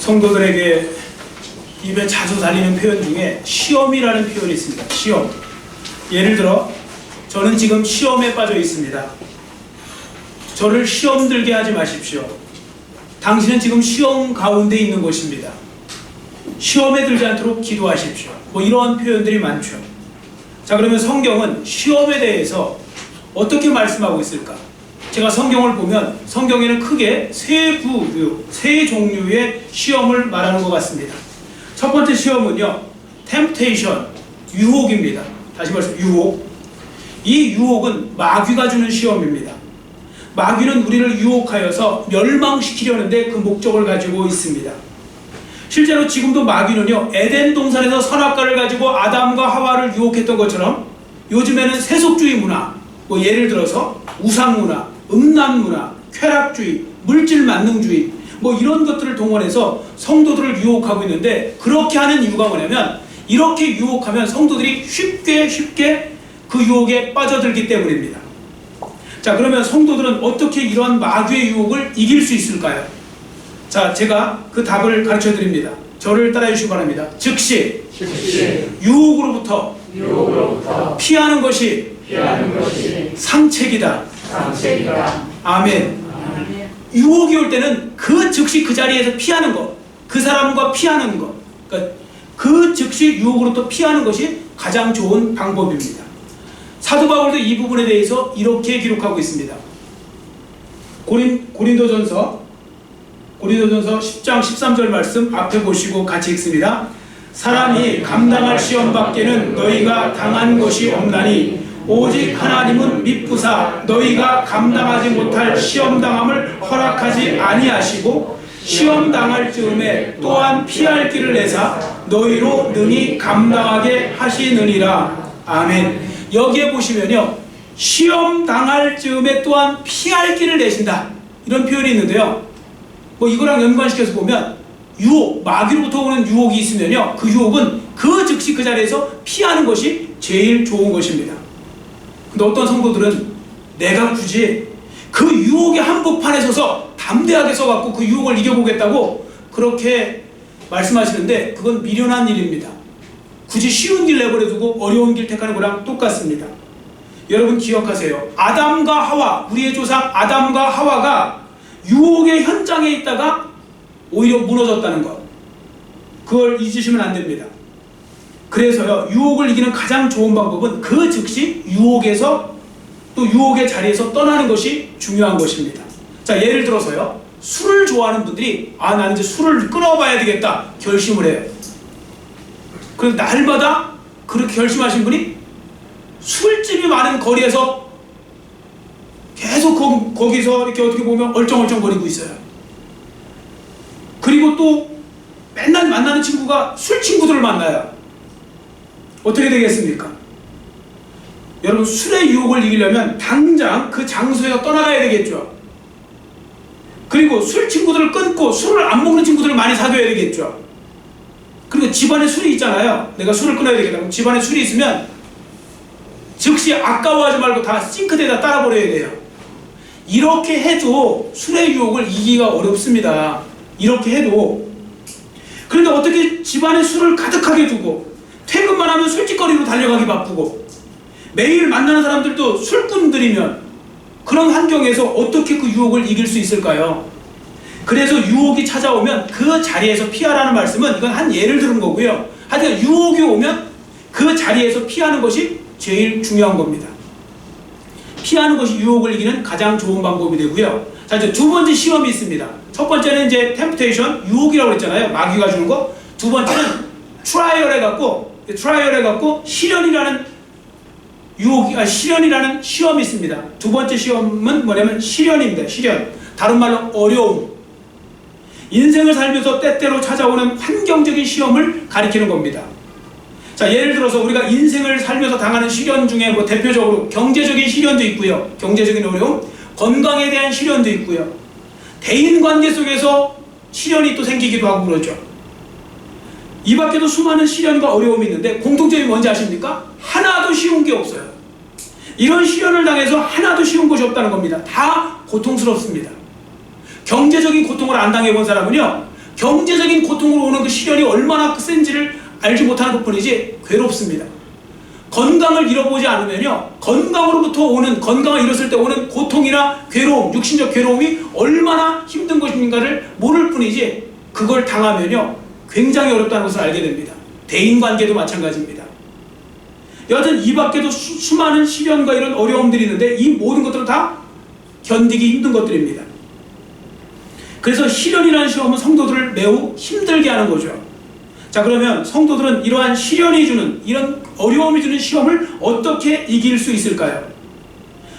성도들에게 입에 자주 달리는 표현 중에 시험이라는 표현이 있습니다. 시험. 예를 들어 저는 지금 시험에 빠져 있습니다. 저를 시험 들게 하지 마십시오. 당신은 지금 시험 가운데 있는 것입니다. 시험에 들지 않도록 기도하십시오. 뭐 이러한 표현들이 많죠. 자, 그러면 성경은 시험에 대해서 어떻게 말씀하고 있을까? 제가 성경을 보면 성경에는 크게 세 종류의 시험을 말하는 것 같습니다. 첫 번째 시험은요, temptation, 유혹입니다. 다시 말해서 유혹. 이 유혹은 마귀가 주는 시험입니다. 마귀는 우리를 유혹하여서 멸망시키려는데 그 목적을 가지고 있습니다. 실제로 지금도 마귀는요, 에덴 동산에서 선악과를 가지고 아담과 하와를 유혹했던 것처럼 요즘에는 세속주의 문화, 뭐 예를 들어서 우상문화, 음란문화, 쾌락주의, 물질만능주의, 뭐 이런 것들을 동원해서 성도들을 유혹하고 있는데, 그렇게 하는 이유가 뭐냐면 이렇게 유혹하면 성도들이 쉽게 그 유혹에 빠져들기 때문입니다. 자, 그러면 성도들은 어떻게 이러한 마귀의 유혹을 이길 수 있을까요? 자, 제가 그 답을 가르쳐 드립니다. 저를 따라해 주시기 바랍니다. 즉시 유혹으로부터 피하는 것이 상책이다. 아멘. 유혹이 올 때는 그 즉시 그 자리에서 피하는 것, 그 사람과 피하는 것, 그러니까 그 즉시 유혹으로부터 피하는 것이 가장 좋은 방법입니다. 사도 바울도 이 부분에 대해서 이렇게 기록하고 있습니다. 고린도전서 10장 13절 말씀 앞에 보시고 같이 읽습니다. 사람이 감당할 시험 밖에는 너희가 당한 것이 없나니 오직 하나님은 미쁘사 너희가 감당하지 못할 시험당함을 허락하지 아니하시고 시험당할 즈음에 또한 피할 길을 내사 너희로 능히 감당하게 하시느니라. 아멘. 여기에 보시면요, 시험당할 즈음에 또한 피할 길을 내신다, 이런 표현이 있는데요, 뭐 이거랑 연관시켜서 보면 유혹, 마귀로부터 오는 유혹이 있으면요, 그 유혹은 그 즉시 그 자리에서 피하는 것이 제일 좋은 것입니다. 근데 어떤 성도들은 내가 굳이 그 유혹의 한복판에 서서 담대하게 서갖고 그 유혹을 이겨보겠다고 그렇게 말씀하시는데, 그건 미련한 일입니다. 굳이 쉬운 길 내버려두고 어려운 길 택하는 거랑 똑같습니다. 여러분 기억하세요. 아담과 하와, 우리의 조상 아담과 하와가 유혹의 현장에 있다가 오히려 무너졌다는 것, 그걸 잊으시면 안 됩니다. 그래서요, 유혹을 이기는 가장 좋은 방법은 그 즉시 유혹에서, 또 유혹의 자리에서 떠나는 것이 중요한 것입니다. 자, 예를 들어서요, 술을 좋아하는 분들이 나는 이제 술을 끊어봐야 되겠다 결심을 해요. 그래서 날마다 그렇게 결심하신 분이 술집이 많은 거리에서 계속 거기서 이렇게 어떻게 보면 얼쩡얼쩡거리고 있어요. 그리고 또 맨날 만나는 친구가 술 친구들을 만나요. 어떻게 되겠습니까? 여러분, 술의 유혹을 이기려면 당장 그 장소에서 떠나가야 되겠죠. 그리고 술 친구들을 끊고 술을 안 먹는 친구들을 많이 사귀어야 되겠죠. 그리고 집안에 술이 있잖아요. 내가 술을 끊어야 되겠다. 집안에 술이 있으면 즉시 아까워하지 말고 다 싱크대에다 따라버려야 돼요. 이렇게 해도 술의 유혹을 이기기가 어렵습니다. 이렇게 해도. 그런데 어떻게 집안에 술을 가득하게 두고 퇴근만 하면 술집거리로 달려가기 바쁘고 매일 만나는 사람들도 술꾼들이면 그런 환경에서 어떻게 그 유혹을 이길 수 있을까요? 그래서 유혹이 찾아오면 그 자리에서 피하라는 말씀은 이건 한 예를 들은 거고요. 하여튼 유혹이 오면 그 자리에서 피하는 것이 제일 중요한 겁니다. 피하는 것이 유혹을 이기는 가장 좋은 방법이 되고요. 자, 이제 두 번째 시험이 있습니다. 첫 번째는 이제 temptation, 유혹이라고 그랬잖아요. 마귀가 주는 거. 두 번째는 트라이얼 해갖고 시련이라는 시련이라는 시험이 있습니다. 두 번째 시험은 뭐냐면 시련입니다. 시련. 다른 말로 어려움. 인생을 살면서 때때로 찾아오는 환경적인 시험을 가리키는 겁니다. 자, 예를 들어서 우리가 인생을 살면서 당하는 시련 중에 뭐 대표적으로 경제적인 시련도 있고요. 경제적인 어려움, 건강에 대한 시련도 있고요. 대인관계 속에서 시련이 또 생기기도 하고 그러죠. 이 밖에도 수많은 시련과 어려움이 있는데 공통점이 뭔지 아십니까? 하나도 쉬운 게 없어요. 이런 시련을 당해서 하나도 쉬운 것이 없다는 겁니다. 다 고통스럽습니다. 경제적인 고통을 안 당해본 사람은요, 경제적인 고통으로 오는 그 시련이 얼마나 센지를 알지 못하는 것뿐이지 괴롭습니다. 건강을 잃어보지 않으면요, 건강으로부터 오는, 건강을 잃었을 때 오는 고통이나 괴로움, 육신적 괴로움이 얼마나 힘든 것인가를 모를 뿐이지 그걸 당하면요 굉장히 어렵다는 것을 알게 됩니다. 대인관계도 마찬가지입니다. 여하튼 이 밖에도 수많은 시련과 이런 어려움들이 있는데 이 모든 것들은 다 견디기 힘든 것들입니다. 그래서 시련이라는 시험은 성도들을 매우 힘들게 하는 거죠. 자, 그러면 성도들은 이러한 시련이 주는, 이런 어려움이 주는 시험을 어떻게 이길 수 있을까요?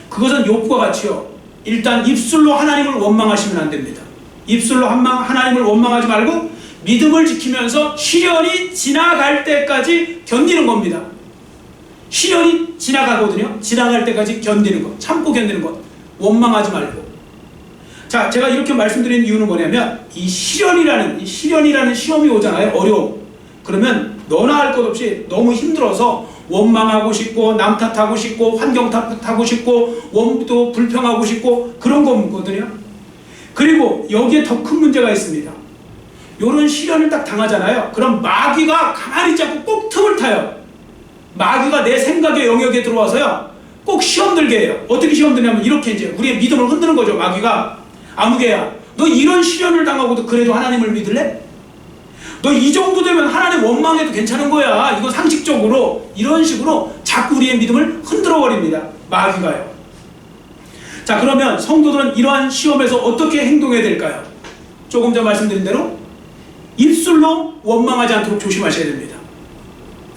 그것은 욥과 같이요, 일단 입술로 하나님을 원망하시면 안 됩니다. 입술로 하나님을 원망하지 말고 믿음을 지키면서 시련이 지나갈 때까지 견디는 겁니다. 시련이 지나가거든요. 지나갈 때까지 견디는 것, 참고 견디는 것, 원망하지 말고. 자, 제가 이렇게 말씀드리는 이유는 뭐냐면 이 시련이라는 시험이 오잖아요. 어려움. 그러면 너나 할 것 없이 너무 힘들어서 원망하고 싶고 남 탓하고 싶고 환경 탓하고 싶고 또 불평하고 싶고 그런 거거든요. 그리고 여기에 더 큰 문제가 있습니다. 이런 시련을 딱 당하잖아요. 그럼 마귀가 가만히 있지 않고 꼭 틈을 타요. 마귀가 내 생각의 영역에 들어와서요 꼭 시험 들게 해요. 어떻게 시험 드냐면 이렇게 이제 우리의 믿음을 흔드는 거죠. 마귀가, 아무개야, 너 이런 시련을 당하고도 그래도 하나님을 믿을래? 너 이 정도 되면 하나님 원망해도 괜찮은 거야. 이거 상식적으로. 이런 식으로 자꾸 우리의 믿음을 흔들어 버립니다. 마귀가요. 자, 그러면 성도들은 이러한 시험에서 어떻게 행동해야 될까요? 조금 전 말씀드린 대로 입술로 원망하지 않도록 조심하셔야 됩니다.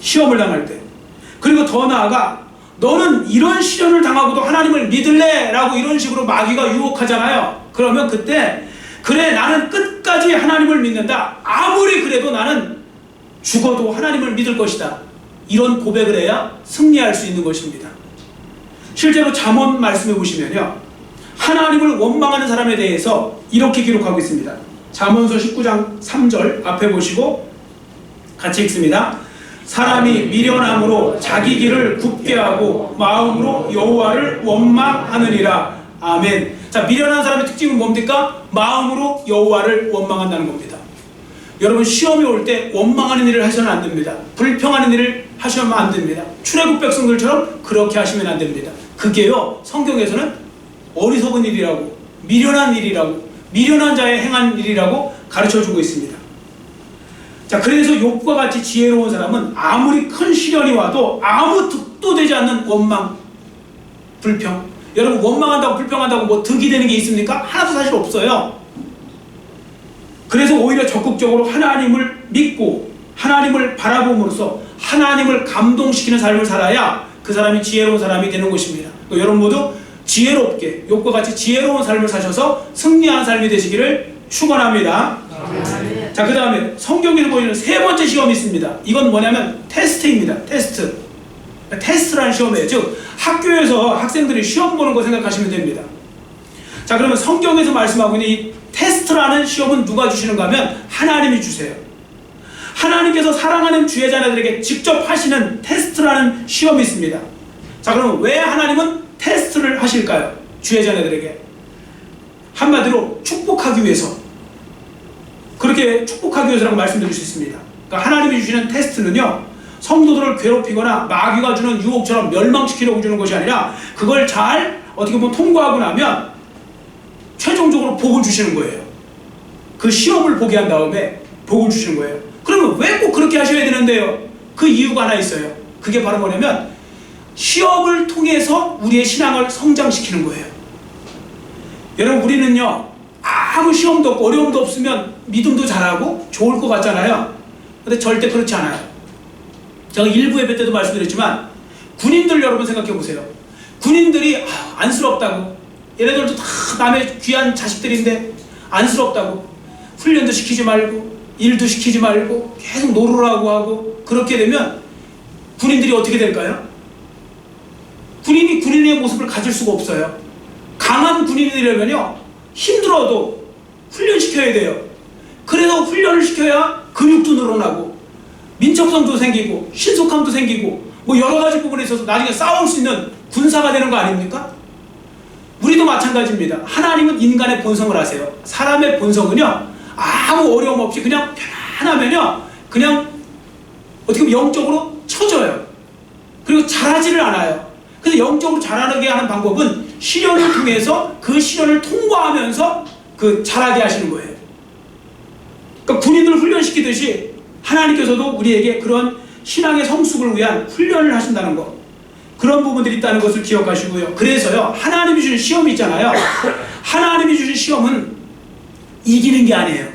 시험을 당할 때. 그리고 더 나아가 너는 이런 시련을 당하고도 하나님을 믿을래? 라고 이런 식으로 마귀가 유혹하잖아요. 그러면 그때 그래, 나는 끝까지 하나님을 믿는다. 아무리 그래도 나는 죽어도 하나님을 믿을 것이다. 이런 고백을 해야 승리할 수 있는 것입니다. 실제로 잠언 말씀해 보시면요, 하나님을 원망하는 사람에 대해서 이렇게 기록하고 있습니다. 잠언서 19장 3절 앞에 보시고 같이 읽습니다. 사람이 미련함으로 자기 길을 굽게 하고 마음으로 여호와를 원망하느니라. 아멘. 자, 미련한 사람의 특징은 뭡니까? 마음으로 여호와를 원망한다는 겁니다. 여러분, 시험이 올 때 원망하는 일을 하셔는 안 됩니다. 불평하는 일을 하시면 안 됩니다. 출애굽 백성들처럼 그렇게 하시면 안 됩니다. 그게요, 성경에서는 어리석은 일이라고, 미련한 일이라고, 미련한 자의 행한 일이라고 가르쳐주고 있습니다. 자, 그래서 욥과 같이 지혜로운 사람은 아무리 큰 시련이 와도 아무 득도 되지 않는 원망, 불평. 여러분, 원망한다고 불평한다고 뭐 득이 되는 게 있습니까? 하나도 사실 없어요. 그래서 오히려 적극적으로 하나님을 믿고 하나님을 바라봄으로써 하나님을 감동시키는 삶을 살아야 그 사람이 지혜로운 사람이 되는 것입니다. 여러분 모두 지혜롭게, 욥과 같이 지혜로운 삶을 사셔서 승리하는 삶이 되시기를 축원합니다. 자, 그 다음에 성경에서 보이는 세 번째 시험이 있습니다. 이건 뭐냐면 테스트입니다. 테스트라는 시험이에요. 즉 학교에서 학생들이 시험 보는 거 생각하시면 됩니다. 자, 그러면 성경에서 말씀하고 있는 이 테스트라는 시험은 누가 주시는가 하면 하나님이 주세요. 하나님께서 사랑하는 주의 자녀들에게 직접 하시는 테스트라는 시험이 있습니다. 자, 그러면 왜 하나님은 테스트를 하실까요? 주의 자녀들에게. 한마디로 축복하기 위해서. 그렇게 축복하기 위해서라고 말씀드릴 수 있습니다. 그러니까 하나님이 주시는 테스트는요, 성도들을 괴롭히거나 마귀가 주는 유혹처럼 멸망시키려고 주는 것이 아니라 그걸 잘 어떻게 보면 통과하고 나면 최종적으로 복을 주시는 거예요. 그 시험을 보게 한 다음에 복을 주시는 거예요. 그러면 왜 꼭 그렇게 하셔야 되는데요? 그 이유가 하나 있어요. 그게 바로 뭐냐면 시험을 통해서 우리의 신앙을 성장시키는 거예요. 여러분, 우리는요, 아무 시험도 없고 어려움도 없으면 믿음도 잘하고 좋을 것 같잖아요. 근데 절대 그렇지 않아요. 제가 일부 예배 때도 말씀드렸지만 군인들 여러분 생각해 보세요. 군인들이 안쓰럽다고, 얘네들도 다 남의 귀한 자식들인데 안쓰럽다고 훈련도 시키지 말고 일도 시키지 말고 계속 놀으라고 하고, 그렇게 되면 군인들이 어떻게 될까요? 군인이 군인의 모습을 가질 수가 없어요. 강한 군인이 되려면요, 힘들어도 훈련시켜야 돼요. 그래서 훈련을 시켜야 근육도 늘어나고 민첩성도 생기고 신속함도 생기고 뭐 여러 가지 부분에 있어서 나중에 싸울 수 있는 군사가 되는 거 아닙니까? 우리도 마찬가지입니다. 하나님은 인간의 본성을 아세요. 사람의 본성은요, 아무 어려움 없이 그냥 편안하면요, 그냥 어떻게 보면 영적으로 처져요. 그리고 잘하지를 않아요. 그래서 영적으로 잘하게 하는 방법은 시련을 통해서 그 시련을 통과하면서 잘하게 하시는 거예요. 그러니까 군인을 훈련시키듯이 하나님께서도 우리에게 그런 신앙의 성숙을 위한 훈련을 하신다는 것, 그런 부분들이 있다는 것을 기억하시고요. 그래서요, 하나님이 주신 시험이 있잖아요. 하나님이 주신 시험은 이기는 게 아니에요.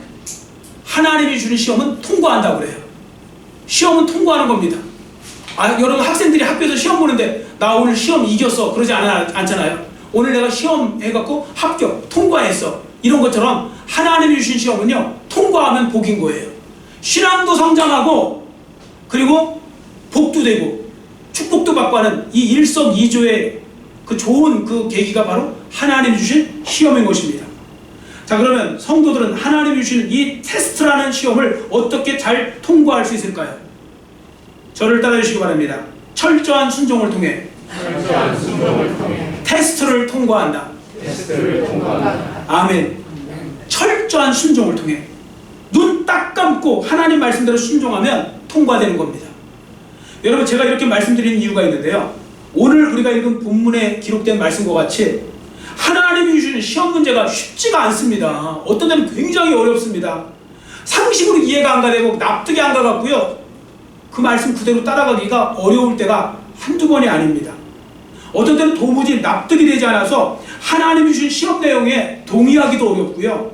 하나님이 주신 시험은 통과한다고 그래요. 시험은 통과하는 겁니다. 여러분 학생들이 학교에서 시험 보는데 나 오늘 시험 이겼어 그러지 않잖아요. 오늘 내가 시험 해갖고 합격, 통과했어, 이런 것처럼 하나님이 주신 시험은요, 통과하면 복인 거예요. 신앙도 성장하고 그리고 복도 되고 축복도 받고 하는 이 일석이조의 그 좋은 그 계기가 바로 하나님이 주신 시험인 것입니다. 자, 그러면 성도들은 하나님이 주신 이 테스트라는 시험을 어떻게 잘 통과할 수 있을까요? 저를 따라 주시기 바랍니다. 철저한 순종을 통해 테스트를 통과한다. 아멘. 철저한 순종을 통해 눈 딱 감고 하나님 말씀대로 순종하면 통과되는 겁니다. 여러분, 제가 이렇게 말씀드리는 이유가 있는데요, 오늘 우리가 읽은 본문에 기록된 말씀과 같이 하나님이 주시는 시험 문제가 쉽지가 않습니다. 어떤 데는 굉장히 어렵습니다. 상식으로 이해가 안 가되고 납득이 안 가갖고요, 그 말씀 그대로 따라가기가 어려울 때가 한두 번이 아닙니다. 어떤 때는 도무지 납득이 되지 않아서 하나님이 주신 시험 내용에 동의하기도 어렵고요,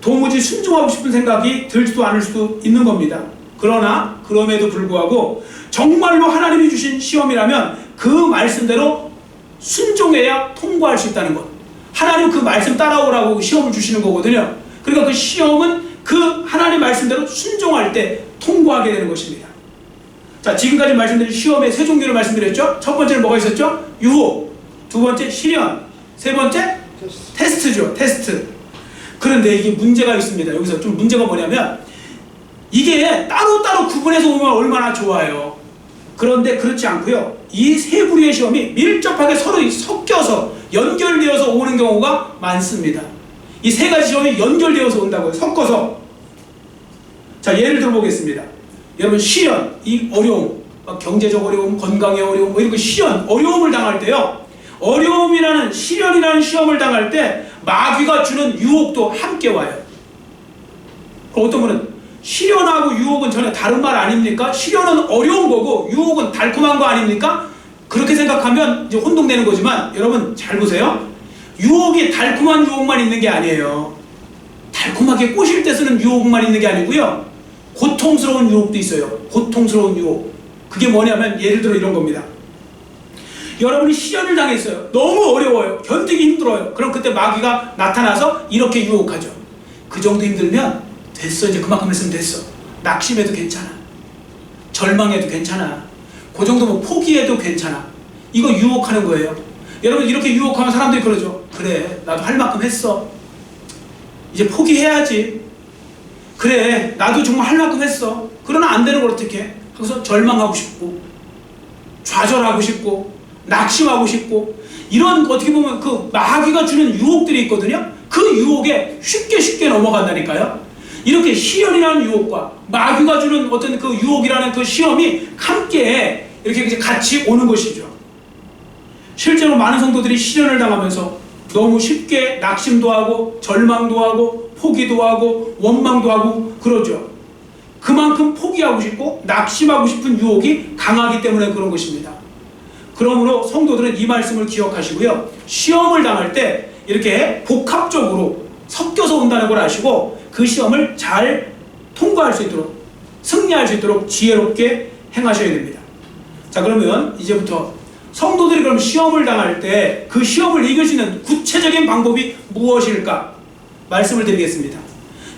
도무지 순종하고 싶은 생각이 들지도 않을 수도 있는 겁니다. 그러나 그럼에도 불구하고 정말로 하나님이 주신 시험이라면 그 말씀대로 순종해야 통과할 수 있다는 것. 하나님 그 말씀 따라오라고 시험을 주시는 거거든요. 그러니까 그 시험은 그 하나님 말씀대로 순종할 때 통과하게 되는 것입니다. 자, 지금까지 말씀드린 시험의 세 종류를 말씀드렸죠. 첫 번째는 뭐가 있었죠? 유혹. 두 번째 시련. 세 번째 테스트죠. 테스트. 그런데 이게 문제가 있습니다. 여기서 좀 문제가 뭐냐면 이게 따로따로 구분해서 오면 얼마나 좋아요. 그런데 그렇지 않고요, 이 세 부류의 시험이 밀접하게 서로 섞여서 연결되어서 오는 경우가 많습니다. 이 세 가지 시험이 연결되어서 온다고요. 섞어서. 자, 예를 들어 보겠습니다. 여러분, 시련, 이 어려움, 경제적 어려움, 건강의 어려움, 이런 시련, 어려움을 당할 때요, 어려움이라는 시련이라는 시험을 당할 때 마귀가 주는 유혹도 함께 와요. 어떤 분은 시련하고 유혹은 전혀 다른 말 아닙니까? 시련은 어려운 거고 유혹은 달콤한 거 아닙니까? 그렇게 생각하면 이제 혼동되는 거지만, 여러분 잘 보세요. 유혹이 달콤한 유혹만 있는 게 아니에요. 달콤하게 꼬실 때 쓰는 유혹만 있는 게 아니고요, 고통스러운 유혹도 있어요. 고통스러운 유혹. 그게 뭐냐면 예를 들어 이런 겁니다. 여러분이 시련을 당했어요. 너무 어려워요. 견디기 힘들어요. 그럼 그때 마귀가 나타나서 이렇게 유혹하죠. 그 정도 힘들면 됐어, 이제 그만큼 했으면 됐어. 낙심해도 괜찮아. 절망해도 괜찮아. 그 정도면 포기해도 괜찮아. 이거 유혹하는 거예요. 여러분, 이렇게 유혹하면 사람들이 그러죠. 그래, 나도 할 만큼 했어. 이제 포기해야지. 그래, 나도 정말 할 만큼 했어. 그러나 안 되는 걸 어떻게 해? 그래서 절망하고 싶고 좌절하고 싶고 낙심하고 싶고, 이런 어떻게 보면 그 마귀가 주는 유혹들이 있거든요. 그 유혹에 쉽게 넘어간다니까요. 이렇게 시련이라는 유혹과 마귀가 주는 어떤 그 유혹이라는 그 시험이 함께 이렇게 이제 같이 오는 것이죠. 실제로 많은 성도들이 시련을 당하면서 너무 쉽게 낙심도 하고 절망도 하고 포기도 하고 원망도 하고 그러죠. 그만큼 포기하고 싶고 낙심하고 싶은 유혹이 강하기 때문에 그런 것입니다. 그러므로 성도들은 이 말씀을 기억하시고요, 시험을 당할 때 이렇게 복합적으로 섞여서 온다는 걸 아시고 그 시험을 잘 통과할 수 있도록, 승리할 수 있도록 지혜롭게 행하셔야 됩니다. 자, 그러면 이제부터 성도들이 그럼 시험을 당할 때 그 시험을 이길 수 있는 구체적인 방법이 무엇일까 말씀을 드리겠습니다.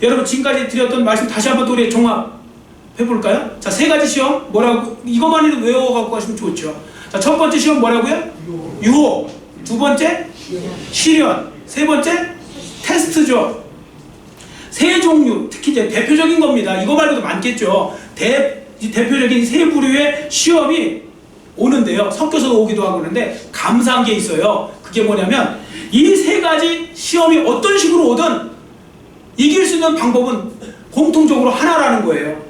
여러분, 지금까지 드렸던 말씀 다시 한번 또 우리 종합해볼까요? 자, 세 가지 시험 뭐라고, 이것만 외워갖고 가시면 좋죠. 자, 첫 번째 시험 뭐라고요? 유혹. 두 번째 시련. 세 번째 테스트죠. 세 종류, 특히 이제 대표적인 겁니다. 이거 말고도 많겠죠. 대표적인 세 부류의 시험이 오는데요, 섞여서 오기도 하고 그러는데 감사한 게 있어요. 그게 뭐냐면 이 세 가지 시험이 어떤 식으로 오든 이길 수 있는 방법은 공통적으로 하나라는 거예요.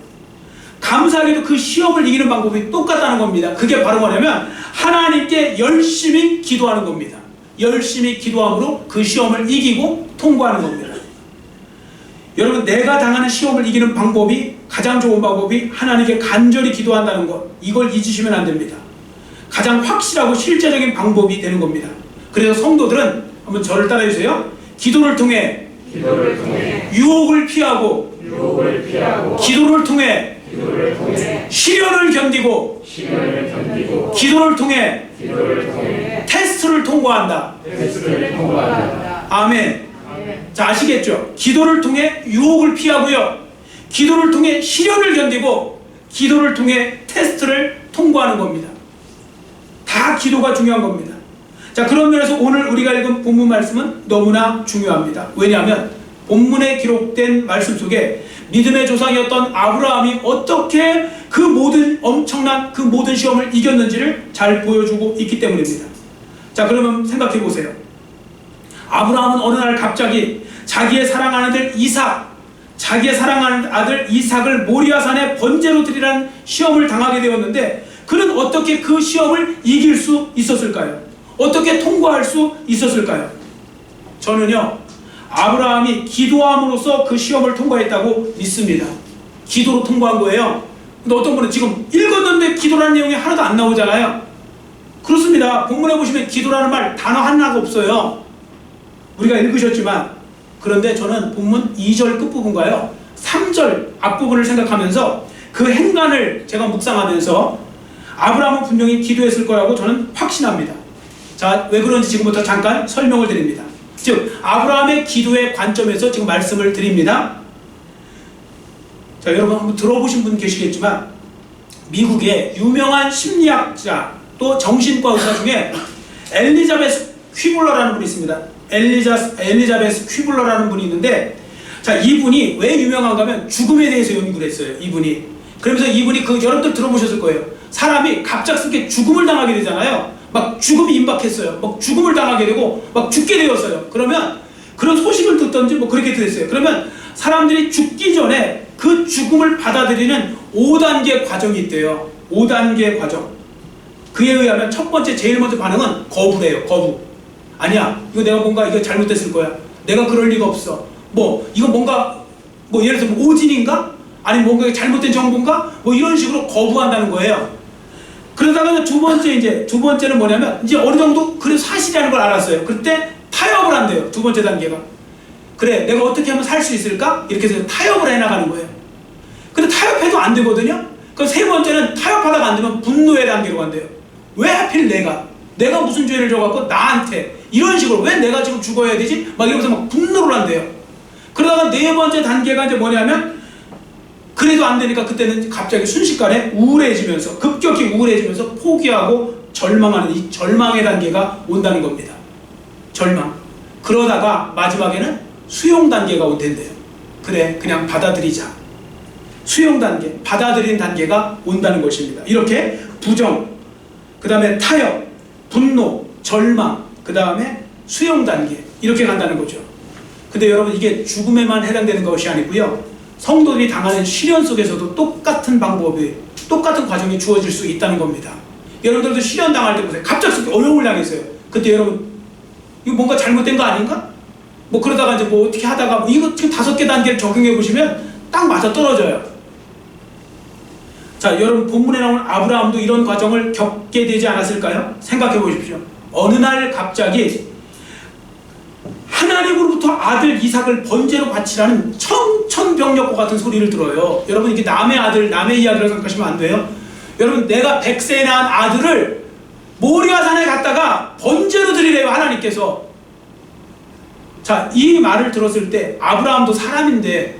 감사하게도 그 시험을 이기는 방법이 똑같다는 겁니다. 그게 바로 뭐냐면 하나님께 열심히 기도하는 겁니다. 열심히 기도함으로 그 시험을 이기고 통과하는 겁니다. 여러분, 내가 당하는 시험을 이기는 방법이, 가장 좋은 방법이 하나님께 간절히 기도한다는 것, 이걸 잊으시면 안 됩니다. 가장 확실하고 실제적인 방법이 되는 겁니다. 그래서 성도들은 한번 저를 따라해주세요. 기도를 통해 유혹을 피하고 기도를 통해 시련을 견디고 기도를 통해 테스트를 통과한다. 아멘. 자, 아시겠죠? 기도를 통해 유혹을 피하고요, 기도를 통해 시련을 견디고 기도를 통해 테스트를 통과하는 겁니다. 다 기도가 중요한 겁니다. 자, 그런 면에서 오늘 우리가 읽은 본문 말씀은 너무나 중요합니다. 왜냐하면 본문에 기록된 말씀 속에 믿음의 조상이었던 아브라함이 어떻게 그 모든 엄청난 그 모든 시험을 이겼는지를 잘 보여주고 있기 때문입니다. 자, 그러면 생각해 보세요. 아브라함은 어느 날 갑자기 자기의 사랑하는 아들 이삭을 모리아산에 번제로 드리라는 시험을 당하게 되었는데, 그는 어떻게 그 시험을 이길 수 있었을까요? 어떻게 통과할 수 있었을까요? 저는요, 아브라함이 기도함으로써 그 시험을 통과했다고 믿습니다. 기도로 통과한 거예요. 근데 어떤 분은 지금 읽었는데 기도라는 내용이 하나도 안 나오잖아요. 그렇습니다. 본문에 보시면 기도라는 말 단어 하나가 없어요. 우리가 읽으셨지만, 그런데 저는 본문 2절 끝부분과요 3절 앞부분을 생각하면서 그 행간을 제가 묵상하면서 아브라함은 분명히 기도했을 거라고 저는 확신합니다. 자, 왜 그런지 지금부터 잠깐 설명을 드립니다. 즉, 아브라함의 기도의 관점에서 지금 말씀을 드립니다. 자, 여러분 한번 들어보신 분 계시겠지만, 미국의 유명한 심리학자 또 정신과 의사 중에 엘리자베스 퀴블러라는 분이 있습니다. 엘리자베스 퀴블러라는 분이 있는데, 자, 이분이 왜 유명한가 하면 죽음에 대해서 연구를 했어요. 이분이. 그러면서 이분이 여러분들 들어보셨을 거예요. 사람이 갑작스럽게 죽음을 당하게 되잖아요. 막 죽음이 임박했어요. 막 죽음을 당하게 되고 막 죽게 되었어요. 그러면 그런 소식을 듣던지 뭐 그렇게 됐어요. 그러면 사람들이 죽기 전에 그 죽음을 받아들이는 5단계 과정이 있대요. 5단계 과정. 그에 의하면 첫 번째 제일 먼저 반응은 거부래요. 거부. 아니야, 이거 내가 뭔가 이거 잘못됐을 거야. 내가 그럴 리가 없어. 뭐 이거 뭔가 뭐 예를 들면 오진인가? 아니면 뭔가 잘못된 정보인가? 뭐 이런 식으로 거부한다는 거예요. 그러다가 두 번째는 뭐냐면 이제 어느 정도 그래 사실이라는 걸 알았어요. 그때 타협을 한대요. 두 번째 단계가. 그래, 내가 어떻게 하면 살 수 있을까? 이렇게 해서 타협을 해나가는 거예요. 근데 타협해도 안 되거든요. 그럼 세 번째는 타협하다가 안 되면 분노의 단계로 간대요. 왜 하필 내가 무슨 죄를 져갖고 나한테 이런 식으로 왜 내가 지금 죽어야 되지? 막 이러면서 막 분노를 한대요. 그러다가 네 번째 단계가 이제 뭐냐면, 그래도 안 되니까 그때는 갑자기 순식간에 우울해지면서, 급격히 우울해지면서 포기하고 절망하는 이 절망의 단계가 온다는 겁니다. 절망. 그러다가 마지막에는 수용 단계가 온댄대요. 그래, 그냥 받아들이자. 수용 단계, 받아들이는 단계가 온다는 것입니다. 이렇게 부정, 그 다음에 타협, 분노, 절망, 그 다음에 수용 단계, 이렇게 간다는 거죠. 근데 여러분, 이게 죽음에만 해당되는 것이 아니고요, 성도들이 당하는 시련 속에서도 똑같은 방법이, 똑같은 과정이 주어질 수 있다는 겁니다. 여러분들도 시련 당할 때 보세요. 갑작스럽게 어려움을 당했어요. 그때 여러분, 이거 뭔가 잘못된 거 아닌가? 뭐 그러다가 이제 뭐 어떻게 하다가 뭐 이거 지금 5개 단계를 적용해 보시면 딱 맞아 떨어져요. 자, 여러분 본문에 나오는 아브라함도 이런 과정을 겪게 되지 않았을까요? 생각해 보십시오. 어느 날 갑자기 하나님으로부터 아들 이삭을 번제로 바치라는 청천벽력과 같은 소리를 들어요. 여러분, 이게 남의 아들, 남의 이야기라고 생각하시면 안 돼요. 여러분, 내가 100세에 낳은 아들을 모리아산에 갔다가 번제로 드리래요, 하나님께서. 자, 이 말을 들었을 때 아브라함도 사람인데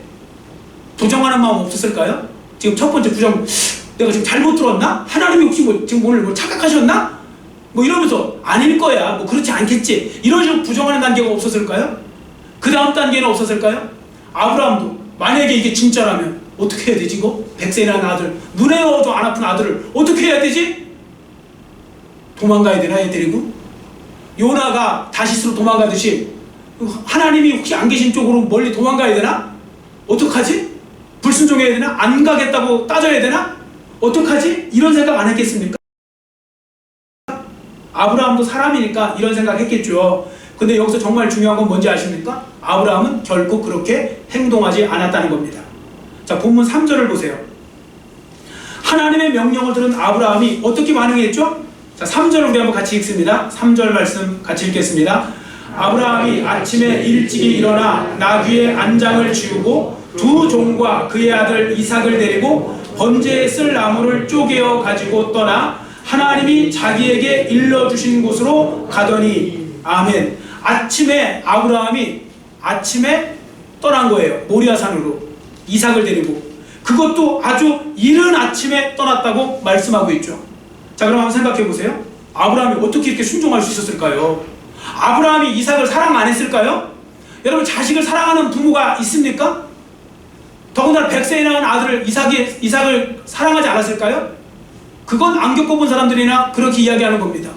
부정하는 마음 없었을까요? 지금 첫 번째 부정, 내가 지금 잘못 들었나? 하나님이 혹시 뭐 지금 오늘 뭐 착각하셨나? 뭐 이러면서 아닐 거야, 뭐 그렇지 않겠지, 이런 식으로 부정하는 단계가 없었을까요? 그 다음 단계는 없었을까요? 아브라함도 만약에 이게 진짜라면 어떻게 해야 되지? 이거 100세에 낳은 아들, 눈에 넣어도 안 아픈 아들을 어떻게 해야 되지? 도망가야 되나, 얘 데리고? 요나가 다시스로 도망가듯이 하나님이 혹시 안 계신 쪽으로 멀리 도망가야 되나? 어떡하지? 불순종해야 되나? 안 가겠다고 따져야 되나? 어떡하지? 이런 생각 안 했겠습니까? 아브라함도 사람이니까 이런 생각 했겠죠. 근데 여기서 정말 중요한 건 뭔지 아십니까? 아브라함은 결코 그렇게 행동하지 않았다는 겁니다. 자, 본문 3절을 보세요. 하나님의 명령을 들은 아브라함이 어떻게 반응했죠? 자, 3절 우리 한번 같이 읽습니다. 3절 말씀 같이 읽겠습니다. 아브라함이 아침에 일찍이 일어나 나귀의 안장을 지우고 두 종과 그의 아들 이삭을 데리고 번제에 쓸 나무를 쪼개어 가지고 떠나 하나님이 자기에게 일러주신 곳으로 가더니. 아멘. 아침에 아브라함이 아침에 떠난 거예요. 모리아산으로 이삭을 데리고. 그것도 아주 이른 아침에 떠났다고 말씀하고 있죠. 자, 그럼 한번 생각해 보세요. 아브라함이 어떻게 이렇게 순종할 수 있었을까요? 아브라함이 이삭을 사랑 안 했을까요? 여러분, 자식을 사랑하는 부모가 있습니까? 더군다나 100세에 낳은 아들을 이삭을 사랑하지 않았을까요? 그건 안 겪어본 사람들이나 그렇게 이야기하는 겁니다.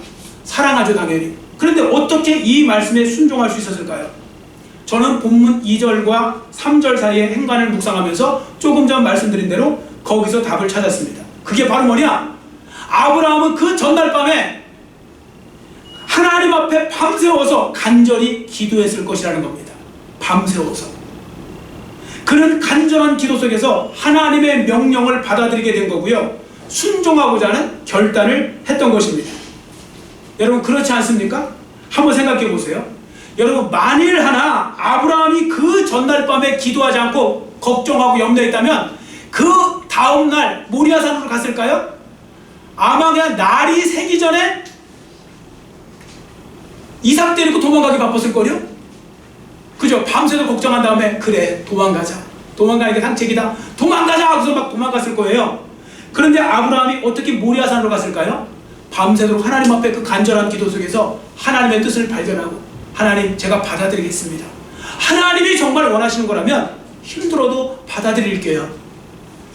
사랑하죠, 당연히. 그런데 어떻게 이 말씀에 순종할 수 있었을까요? 저는 본문 2절과 3절 사이에 행간을 묵상하면서 조금 전 말씀드린 대로 거기서 답을 찾았습니다. 그게 바로 뭐냐? 아브라함은 그 전날 밤에 하나님 앞에 밤새워서 간절히 기도했을 것이라는 겁니다. 밤새워서. 그는 간절한 기도 속에서 하나님의 명령을 받아들이게 된 거고요. 순종하고자 하는 결단을 했던 것입니다. 여러분, 그렇지 않습니까? 한번 생각해 보세요. 여러분, 만일 하나 아브라함이 그 전날 밤에 기도하지 않고 걱정하고 염려했다면 그 다음날 모리아산으로 갔을까요? 아마 그냥 날이 새기 전에 이삭 데리고 도망가기 바빴을걸요? 그죠? 밤새도 걱정한 다음에 그래, 도망가자. 도망가는 게 상책이다. 도망가자 하고서 막 도망갔을 거예요. 그런데 아브라함이 어떻게 모리아산으로 갔을까요? 밤새도록 하나님 앞에 그 간절한 기도 속에서 하나님의 뜻을 발견하고, 하나님, 제가 받아들이겠습니다. 하나님이 정말 원하시는 거라면 힘들어도 받아들일게요.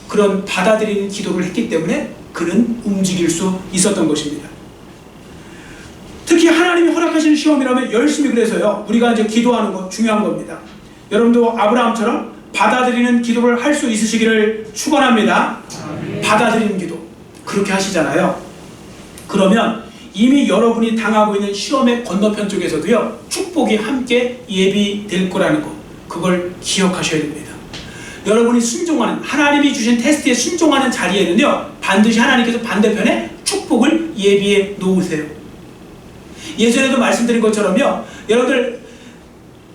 그런 받아들이는 기도를 했기 때문에 그는 움직일 수 있었던 것입니다. 특히 하나님이 허락하시는 시험이라면 열심히, 그래서요, 우리가 이제 기도하는 거 중요한 겁니다. 여러분도 아브라함처럼 받아들이는 기도를 할 수 있으시기를 축원합니다. 받아들이는 기도 그렇게 하시잖아요. 그러면 이미 여러분이 당하고 있는 시험의 건너편 쪽에서도요, 축복이 함께 예비될 거라는 거, 그걸 기억하셔야 됩니다. 여러분이 순종하는, 하나님이 주신 테스트에 순종하는 자리에는요, 반드시 하나님께서 반대편에 축복을 예비해 놓으세요. 예전에도 말씀드린 것처럼요, 여러분들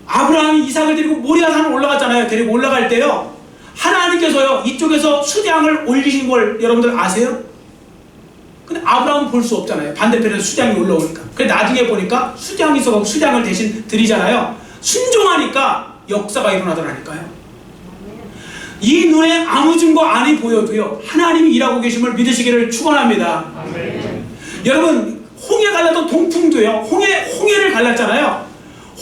아브라함이 이삭을 데리고 모리아산을 올라갔잖아요. 데리고 올라갈 때요, 하나님께서요 이쪽에서 수량을 올리신 걸 여러분들 아세요? 근데 아브라함은 볼 수 없잖아요. 반대편에서 수량이 올라오니까. 그래 나중에 보니까 수량이 있어서 수량을 대신 드리잖아요. 순종하니까 역사가 일어나더라니까요. 이 눈에 아무 증거 아니 보여도요, 하나님이 일하고 계심을 믿으시기를 축원합니다. 여러분, 홍해 갈랐던 동풍도요, 홍해를 갈랐잖아요.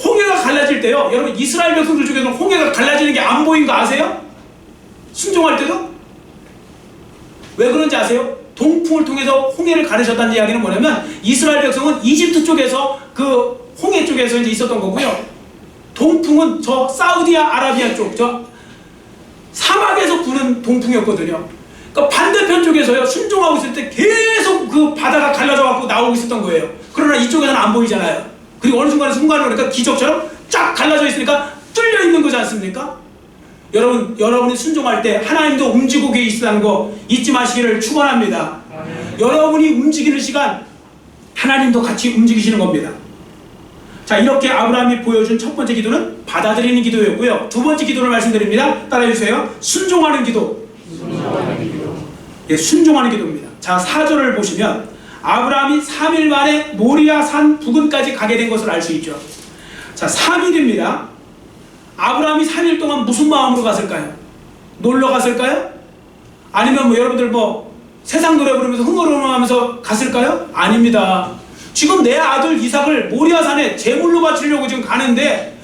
홍해가 갈라질 때요, 여러분 이스라엘 백성들 중에서 홍해가 갈라지는 게 안 보인 거 아세요? 순종할 때도? 왜 그런지 아세요? 동풍을 통해서 홍해를 가르셨다는 이야기는 뭐냐면, 이스라엘 백성은 이집트 쪽에서 그 홍해 쪽에서 이제 있었던 거고요, 동풍은 저 사우디아 아라비아 쪽, 저 사막에서 부는 동풍이었거든요. 그러니까 반대편 쪽에서요, 순종하고 있을 때 계속 그 바다가 갈라져 갖고 나오고 있었던 거예요. 그러나 이쪽에서는 안 보이잖아요. 그리고 어느 순간에 그러니까 기적처럼 쫙 갈라져 있으니까 뚫려 있는 거지 않습니까? 여러분이 순종할 때 하나님도 움직이고 계시다는 거 잊지 마시기를 축원합니다. 여러분이 움직이는 시간, 하나님도 같이 움직이시는 겁니다. 자, 이렇게 아브라함이 보여준 첫 번째 기도는 받아들이는 기도였고요. 두 번째 기도를 말씀드립니다. 따라해주세요. 순종하는 기도. 예, 순종하는 기도입니다. 자, 4절을 보시면 아브라함이 3일 만에 모리아산 부근까지 가게 된 것을 알 수 있죠. 자, 3일입니다. 아브라함이 3일 동안 무슨 마음으로 갔을까요? 놀러 갔을까요? 아니면 여러분들 세상 노래 부르면서 흥얼흥얼하면서 갔을까요? 아닙니다. 지금 내 아들 이삭을 모리아산에 제물로 바치려고 지금 가는데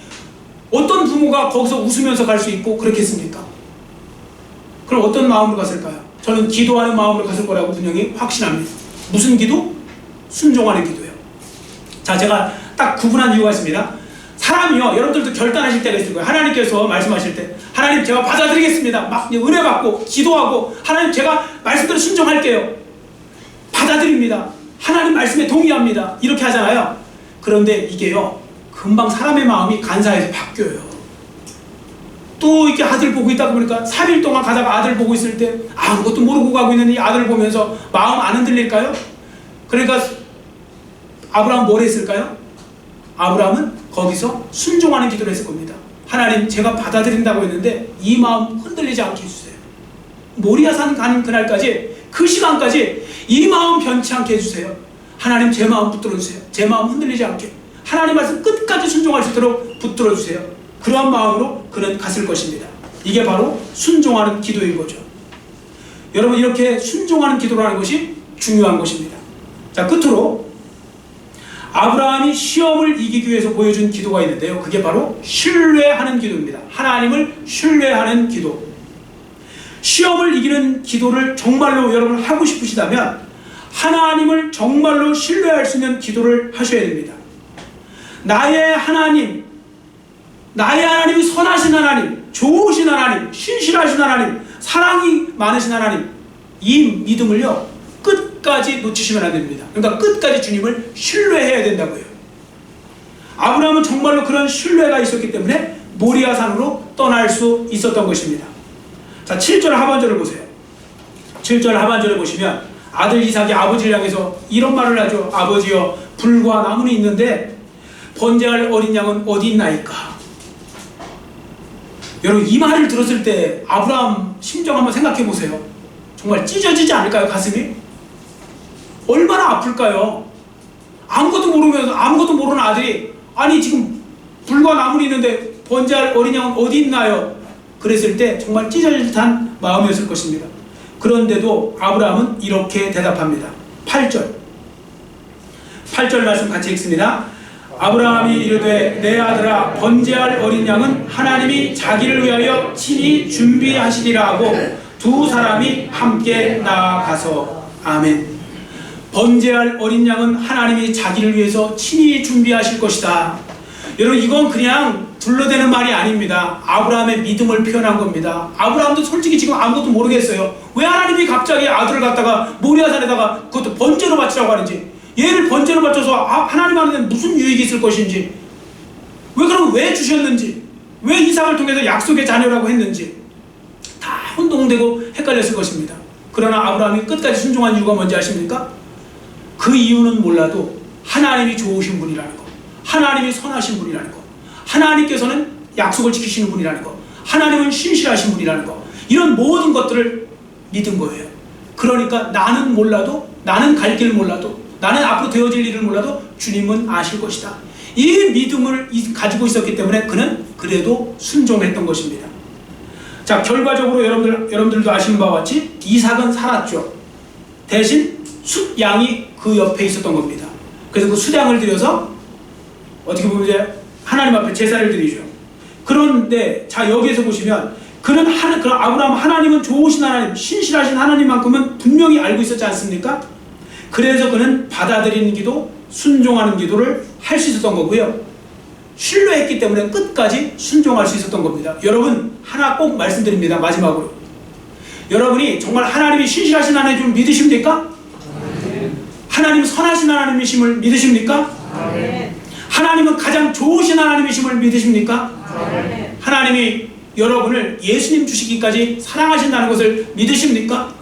어떤 부모가 거기서 웃으면서 갈 수 있고 그렇겠습니까? 그럼 어떤 마음으로 갔을까요? 저는 기도하는 마음으로 갔을 거라고 분명히 확신합니다. 무슨 기도? 순종하는 기도예요. 자, 제가 딱 구분한 이유가 있습니다. 사람이요, 여러분들도 결단하실 때가 있을 거예요. 하나님께서 말씀하실 때, 하나님 제가 받아들이겠습니다. 막 은혜 받고 기도하고, 하나님 제가 말씀대로 순종할게요. 받아들입니다. 하나님 말씀에 동의합니다. 이렇게 하잖아요. 그런데 이게요, 금방 사람의 마음이 간사해서 바뀌어요. 또 이렇게 아들 보고 있다 보니까 3일 동안 가다가 아들 보고 있을 때 아무것도 모르고 가고 있는 이 아들 보면서 마음 안 흔들릴까요? 그러니까 아브라함은 뭘 했을까요? 아브라함은 거기서 순종하는 기도를 했을 겁니다. 하나님 제가 받아들인다고 했는데 이 마음 흔들리지 않게 해주세요. 모리아산 가는 그날까지, 그 시간까지 이 마음 변치 않게 해주세요. 하나님 제 마음 붙들어주세요. 제 마음 흔들리지 않게, 하나님 말씀 끝까지 순종할 수 있도록 붙들어주세요. 그러한 마음으로 그는 갔을 것입니다. 이게 바로 순종하는 기도인 거죠. 여러분, 이렇게 순종하는 기도라는 것이 중요한 것입니다. 자, 끝으로 아브라함이 시험을 이기기 위해서 보여준 기도가 있는데요, 그게 바로 신뢰하는 기도입니다. 하나님을 신뢰하는 기도. 시험을 이기는 기도를 정말로 여러분 하고 싶으시다면 하나님을 정말로 신뢰할 수 있는 기도를 하셔야 됩니다. 나의 하나님이 선하신 하나님, 좋으신 하나님, 신실하신 하나님, 사랑이 많으신 하나님, 이 믿음을요 끝까지 놓치시면 안 됩니다. 그러니까 끝까지 주님을 신뢰해야 된다고요. 아브라함은 정말로 그런 신뢰가 있었기 때문에 모리아산으로 떠날 수 있었던 것입니다. 자, 7절 하반절을 보세요. 7절 하반절을 보시면 아들 이삭이 아버지를 향해서 이런 말을 하죠. 아버지여, 불과 나무는 있는데 번제할 어린 양은 어디 있나이까? 여러분, 이 말을 들었을 때 아브라함 심정 한번 생각해 보세요. 정말 찢어지지 않을까요, 가슴이? 얼마나 아플까요? 아무것도 모르면서, 아무것도 모르는 아들이, 아니 지금 불과 나무는 있는데 번제할 어린 양은 어디 있나요? 그랬을 때 정말 찢어질 듯한 마음이었을 것입니다. 그런데도 아브라함은 이렇게 대답합니다. 8절 말씀 같이 읽습니다. 아브라함이 이르되 내 아들아, 번제할 어린 양은 하나님이 자기를 위하여 친히 준비하시리라 하고 두 사람이 함께 나아가서. 아멘. 번제할 어린 양은 하나님이 자기를 위해서 친히 준비하실 것이다. 여러분, 이건 그냥 둘러대는 말이 아닙니다. 아브라함의 믿음을 표현한 겁니다. 아브라함도 솔직히 지금 아무것도 모르겠어요. 왜 하나님이 갑자기 아들을 갖다가 모리아산에다가 그것도 번제로 바치라고 하는지, 얘를 번제로 바쳐서 하나님 안에 무슨 유익이 있을 것인지, 왜 주셨는지, 왜 이삭을 통해서 약속의 자녀라고 했는지 다 혼동되고 헷갈렸을 것입니다. 그러나 아브라함이 끝까지 순종한 이유가 뭔지 아십니까? 그 이유는 몰라도 하나님이 좋으신 분이라는 거, 하나님이 선하신 분이라는 거, 하나님께서는 약속을 지키시는 분이라는 거, 하나님은 신실하신 분이라는 거, 이런 모든 것들을 믿은 거예요. 그러니까 나는 몰라도, 나는 갈 길 몰라도, 나는 앞으로 되어질 일을 몰라도 주님은 아실 것이다. 이 믿음을 가지고 있었기 때문에 그는 그래도 순종했던 것입니다. 자, 결과적으로 여러분들도 아시는 바와 같이 이삭은 살았죠. 대신 숫양이 그 옆에 있었던 겁니다. 그래서 그 숫양을 들여서 어떻게 보면 이제 하나님 앞에 제사를 드리죠. 그런데 자, 여기에서 보시면 그럼 아브라함, 하나님은 좋으신 하나님, 신실하신 하나님만큼은 분명히 알고 있었지 않습니까? 그래서 그는 받아들이는 기도, 순종하는 기도를 할 수 있었던 거고요. 신뢰했기 때문에 끝까지 순종할 수 있었던 겁니다. 여러분, 하나 꼭 말씀드립니다. 마지막으로, 여러분이 정말 하나님이 신실하신 하나님을 믿으십니까? 하나님 선하신 하나님이심을 믿으십니까? 하나님은 가장 좋으신 하나님이심을 믿으십니까? 하나님이 여러분을 예수님 주시기까지 사랑하신다는 것을 믿으십니까?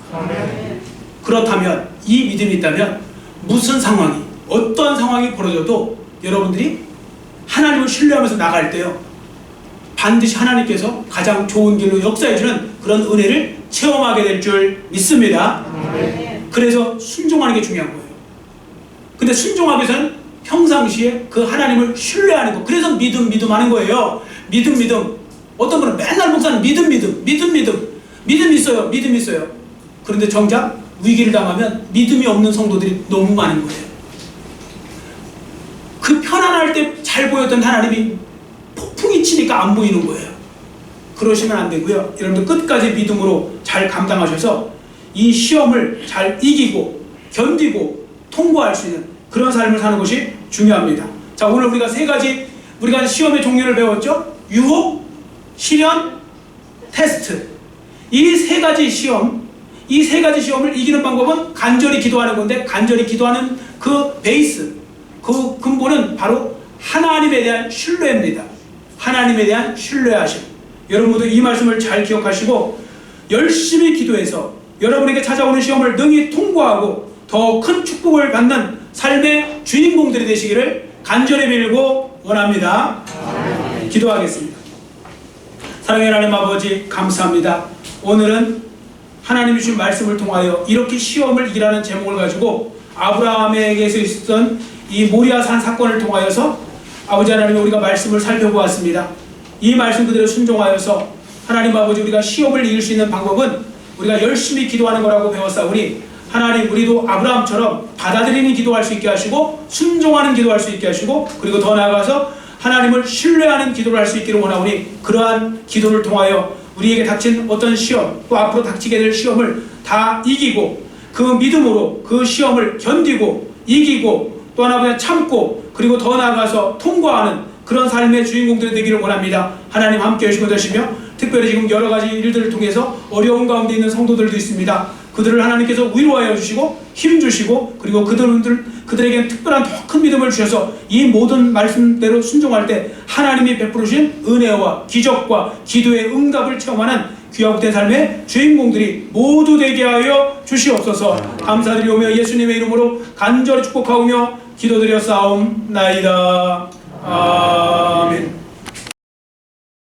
그렇다면, 이 믿음이 있다면 무슨 상황이, 어떠한 상황이 벌어져도 여러분들이 하나님을 신뢰하면서 나갈 때요, 반드시 하나님께서 가장 좋은 길로 역사해주는 그런 은혜를 체험하게 될 줄 믿습니다. 그래서 순종하는 게 중요한 거예요. 근데 순종하기 위해서는 평상시에 그 하나님을 신뢰하는 거, 그래서 믿음 하는 거예요. 믿음. 어떤 분은 맨날 목사는 믿음 있어요. 그런데 정작 위기를 당하면 믿음이 없는 성도들이 너무 많은 거예요. 그 편안할 때 잘 보였던 하나님이 폭풍이 치니까 안 보이는 거예요. 그러시면 안 되고요. 여러분들 끝까지 믿음으로 잘 감당하셔서 이 시험을 잘 이기고 견디고 통과할 수 있는 그런 삶을 사는 것이 중요합니다. 자, 오늘 우리가 세 가지 우리가 시험의 종류를 배웠죠. 유혹, 실현, 테스트. 이 세 가지 시험을 이기는 방법은 간절히 기도하는 건데, 간절히 기도하는 그 베이스, 그 근본은 바로 하나님에 대한 신뢰입니다. 하나님에 대한 신뢰하심. 여러분 모두 이 말씀을 잘 기억하시고 열심히 기도해서 여러분에게 찾아오는 시험을 능히 통과하고 더 큰 축복을 받는 삶의 주인공들이 되시기를 간절히 빌고 원합니다. 기도하겠습니다. 사랑의 하나님 아버지, 감사합니다. 오늘은 하나님이 주신 말씀을 통하여 이렇게 시험을 이기라는 제목을 가지고 아브라함에게서 있었던 이 모리아산 사건을 통하여서 아버지 하나님, 우리가 말씀을 살펴보았습니다. 이 말씀 그대로 순종하여서 하나님 아버지, 우리가 시험을 이길 수 있는 방법은 우리가 열심히 기도하는 거라고 배웠사오니, 하나님, 우리도 아브라함처럼 받아들이는 기도할 수 있게 하시고 순종하는 기도할 수 있게 하시고, 그리고 더 나아가서 하나님을 신뢰하는 기도를 할 수 있기를 원하오니, 그러한 기도를 통하여 우리에게 닥친 어떤 시험, 또 앞으로 닥치게 될 시험을 다 이기고, 그 믿음으로 그 시험을 견디고 이기고, 또 하나 그냥 참고, 그리고 더 나아가서 통과하는 그런 삶의 주인공들이 되기를 원합니다. 하나님 함께 해주시고 되시며, 특별히 지금 여러 가지 일들을 통해서 어려운 가운데 있는 성도들도 있습니다. 그들을 하나님께서 위로하여 주시고 힘 주시고, 그리고 그들에게 특별한 더 큰 믿음을 주셔서 이 모든 말씀대로 순종할 때 하나님이 베풀으신 은혜와 기적과 기도의 응답을 체험하는 귀하고된 삶의 주인공들이 모두 되게 하여 주시옵소서. 감사드리오며 예수님의 이름으로 간절히 축복하오며 기도드려 싸움나이다. 아멘.